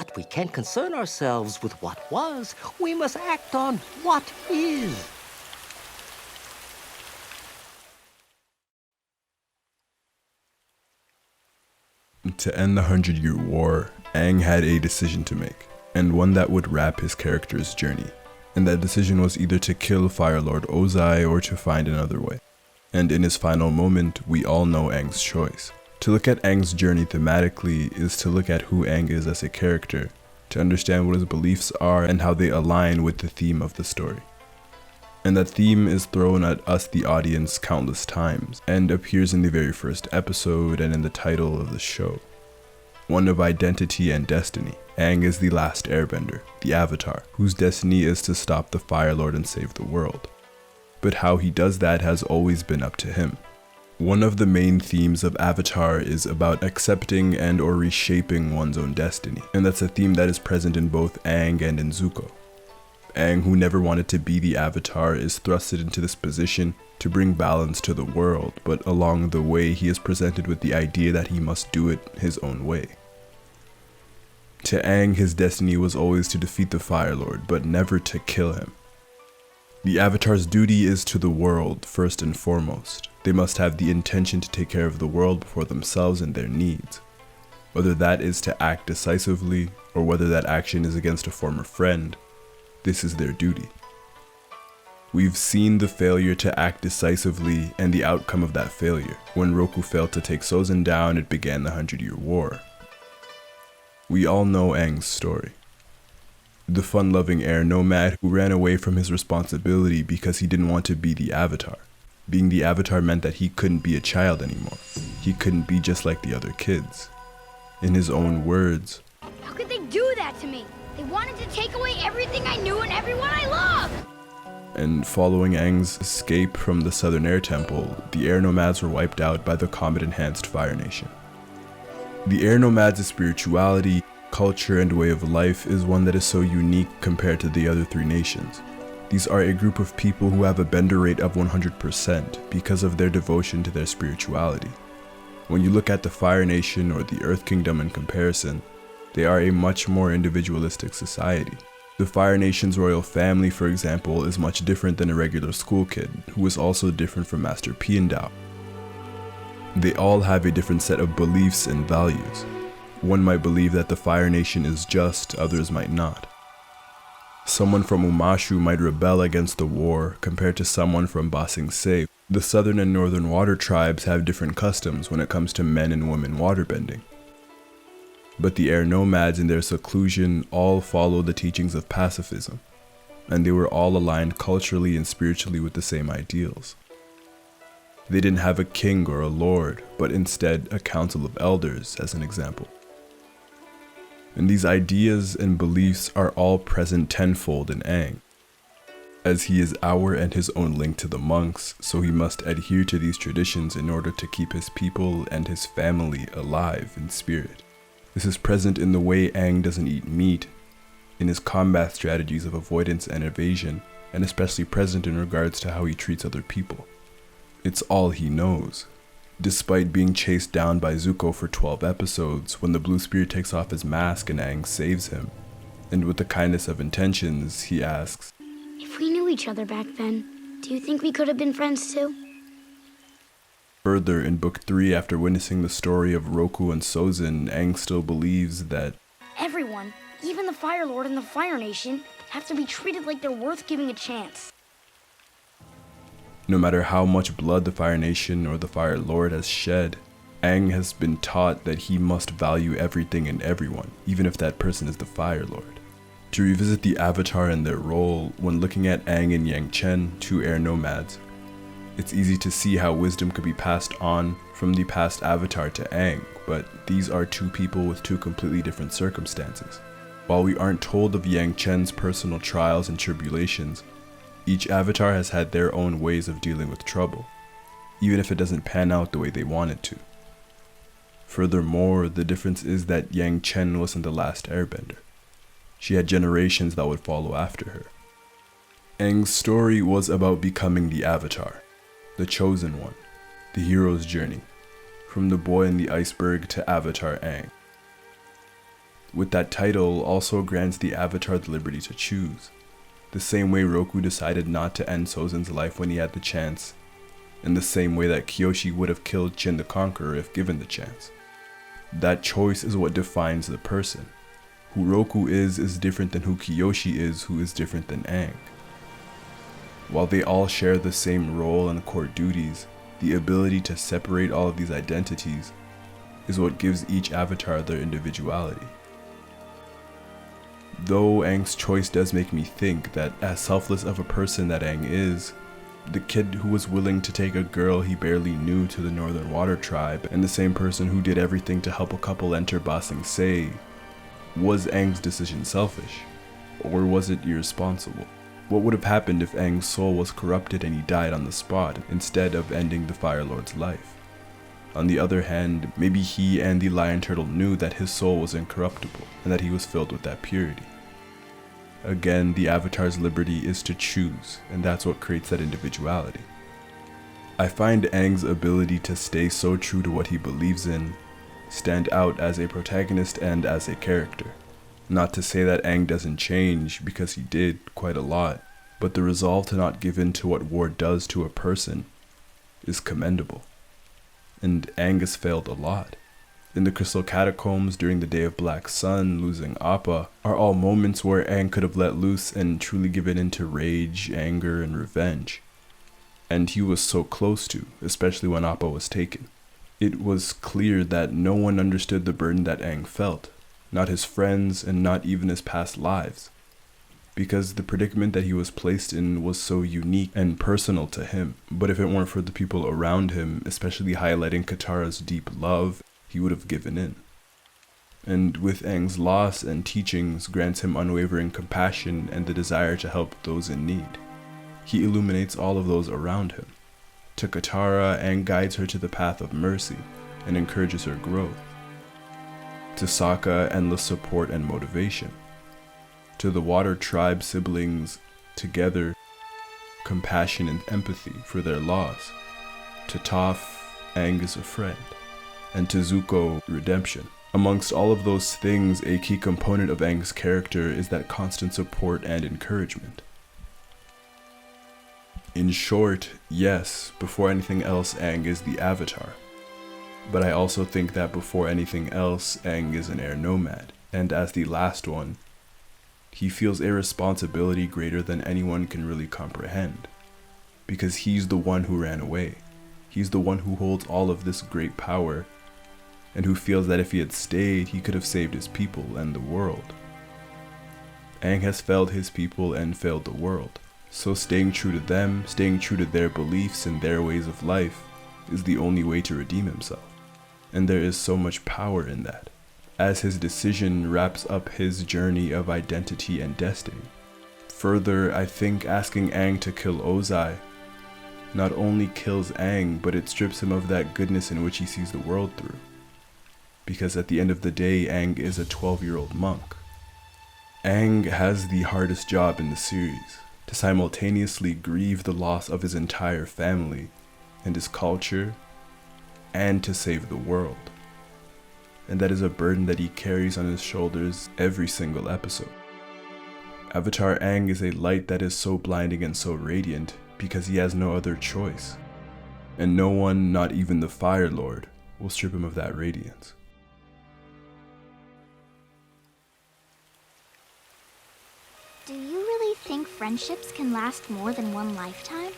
But we can't concern ourselves with what was. We must act on what is. To end the 100-Year War, Aang had a decision to make, and one that would wrap his character's journey. And that decision was either to kill Fire Lord Ozai or to find another way. And in his final moment, we all know Aang's choice. To look at Aang's journey thematically is to look at who Aang is as a character, to understand what his beliefs are and how they align with the theme of the story. And that theme is thrown at us, the audience, countless times, and appears in the very first episode and in the title of the show. One of identity and destiny. Aang is the last Airbender, the Avatar, whose destiny is to stop the Fire Lord and save the world. But how he does that has always been up to him. One of the main themes of Avatar is about accepting and or reshaping one's own destiny, and that's a theme that is present in both Aang and in Zuko. Aang, who never wanted to be the Avatar, is thrusted into this position to bring balance to the world, but along the way he is presented with the idea that he must do it his own way. To Aang, his destiny was always to defeat the Fire Lord, but never to kill him. The Avatar's duty is to the world, first and foremost. They must have the intention to take care of the world before themselves and their needs. Whether that is to act decisively, or whether that action is against a former friend, this is their duty. We've seen the failure to act decisively and the outcome of that failure. When Roku failed to take Sozin down, it began the 100-Year War. We all know Aang's story. The fun-loving air nomad who ran away from his responsibility because he didn't want to be the Avatar. Being the Avatar meant that he couldn't be a child anymore. He couldn't be just like the other kids. In his own words, "How could they do that to me? They wanted to take away everything I knew and everyone I loved!" And following Aang's escape from the Southern Air Temple, the Air Nomads were wiped out by the Comet-enhanced Fire Nation. The Air Nomads' spirituality, culture, and way of life is one that is so unique compared to the other three nations. These are a group of people who have a bender rate of 100% because of their devotion to their spirituality. When you look at the Fire Nation or the Earth Kingdom in comparison, they are a much more individualistic society. The Fire Nation's royal family, for example, is much different than a regular school kid, who is also different from Master Piandao. They all have a different set of beliefs and values. One might believe that the Fire Nation is just, others might not. Someone from Umashu might rebel against the war compared to someone from Ba Sing Se. The southern and northern water tribes have different customs when it comes to men and women waterbending. But the Air Nomads in their seclusion all follow the teachings of pacifism, and they were all aligned culturally and spiritually with the same ideals. They didn't have a king or a lord, but instead a council of elders, as an example. And these ideas and beliefs are all present tenfold in Aang. As he is our and his own link to the monks, so he must adhere to these traditions in order to keep his people and his family alive in spirit. This is present in the way Aang doesn't eat meat, in his combat strategies of avoidance and evasion, and especially present in regards to how he treats other people. It's all he knows. Despite being chased down by Zuko for 12 episodes, when the Blue Spirit takes off his mask and Aang saves him, and with the kindness of intentions, he asks, "If we knew each other back then, do you think we could have been friends too?" Further, in Book 3, after witnessing the story of Roku and Sozin, Aang still believes that everyone, even the Fire Lord and the Fire Nation, have to be treated like they're worth giving a chance. no matter how much blood the Fire Nation or the Fire Lord has shed, Aang has been taught that he must value everything and everyone, even if that person is the Fire Lord. To revisit the Avatar and their role, when looking at Aang and Yang Chen, two air nomads, it's easy to see how wisdom could be passed on from the past Avatar to Aang, but these are two people with two completely different circumstances. While we aren't told of Yang Chen's personal trials and tribulations, each Avatar has had their own ways of dealing with trouble, even if it doesn't pan out the way they want it to. Furthermore, the difference is that Yang Chen wasn't the last Airbender. She had generations that would follow after her. Aang's story was about becoming the Avatar, the chosen one, the hero's journey, from the boy in the iceberg to Avatar Aang. with that title also grants the Avatar the liberty to choose, the same way Roku decided not to end Sozin's life when he had the chance, in the same way that Kyoshi would have killed Chin the Conqueror if given the chance. That choice is what defines the person. Who Roku is different than who Kyoshi is, who is different than Aang. While they all share the same role and core duties, the ability to separate all of these identities is what gives each avatar their individuality. Though Aang's choice does make me think that as selfless of a person that Aang is, the kid who was willing to take a girl he barely knew to the Northern Water Tribe, and the same person who did everything to help a couple enter Ba Sing Se, was Aang's decision selfish? Or was it irresponsible? What would have happened if Aang's soul was corrupted and he died on the spot, instead of ending the Fire Lord's life? On the other hand, maybe he and the Lion Turtle knew that his soul was incorruptible, and that he was filled with that purity. Again, the Avatar's liberty is to choose, and that's what creates that individuality. I find Aang's ability to stay so true to what he believes in stand out as a protagonist and as a character. Not to say that Aang doesn't change, because he did quite a lot, but the resolve to not give in to what war does to a person is commendable. And Aang has failed a lot. In the Crystal Catacombs, during the Day of Black Sun, losing Appa, are all moments where Aang could have let loose and truly given in to rage, anger, and revenge. And he was so close to, especially when Appa was taken. It was clear that no one understood the burden that Aang felt, not his friends and not even his past lives, because the predicament that he was placed in was so unique and personal to him. But if it weren't for the people around him, especially highlighting Katara's deep love, he would have given in. And with Aang's loss and teachings grants him unwavering compassion and the desire to help those in need. He illuminates all of those around him. To Katara, Aang guides her to the path of mercy and encourages her growth. To Sokka, endless support and motivation. To the Water Tribe siblings, together, compassion and empathy for their loss. To Toph, Aang is a friend. And to Zuko, redemption. Amongst all of those things, a key component of Aang's character is that constant support and encouragement. In short, yes, before anything else, Aang is the Avatar. But I also think that before anything else, Aang is an air nomad, and as the last one, he feels a responsibility greater than anyone can really comprehend. Because he's the one who ran away. He's the one who holds all of this great power, and who feels that if he had stayed, he could have saved his people and the world. Aang has failed his people and failed the world, so staying true to them, staying true to their beliefs and their ways of life, is the only way to redeem himself. And there is so much power in that, as his decision wraps up his journey of identity and destiny. Further, I think asking Aang to kill Ozai not only kills Aang, but it strips him of that goodness in which he sees the world through. Because at the end of the day, Aang is a 12-year-old monk. Aang has the hardest job in the series, to simultaneously grieve the loss of his entire family and his culture, and to save the world. And that is a burden that he carries on his shoulders every single episode. Avatar Aang is a light that is so blinding and so radiant because he has no other choice. And no one, not even the Fire Lord, will strip him of that radiance. Do you really think friendships can last more than one lifetime?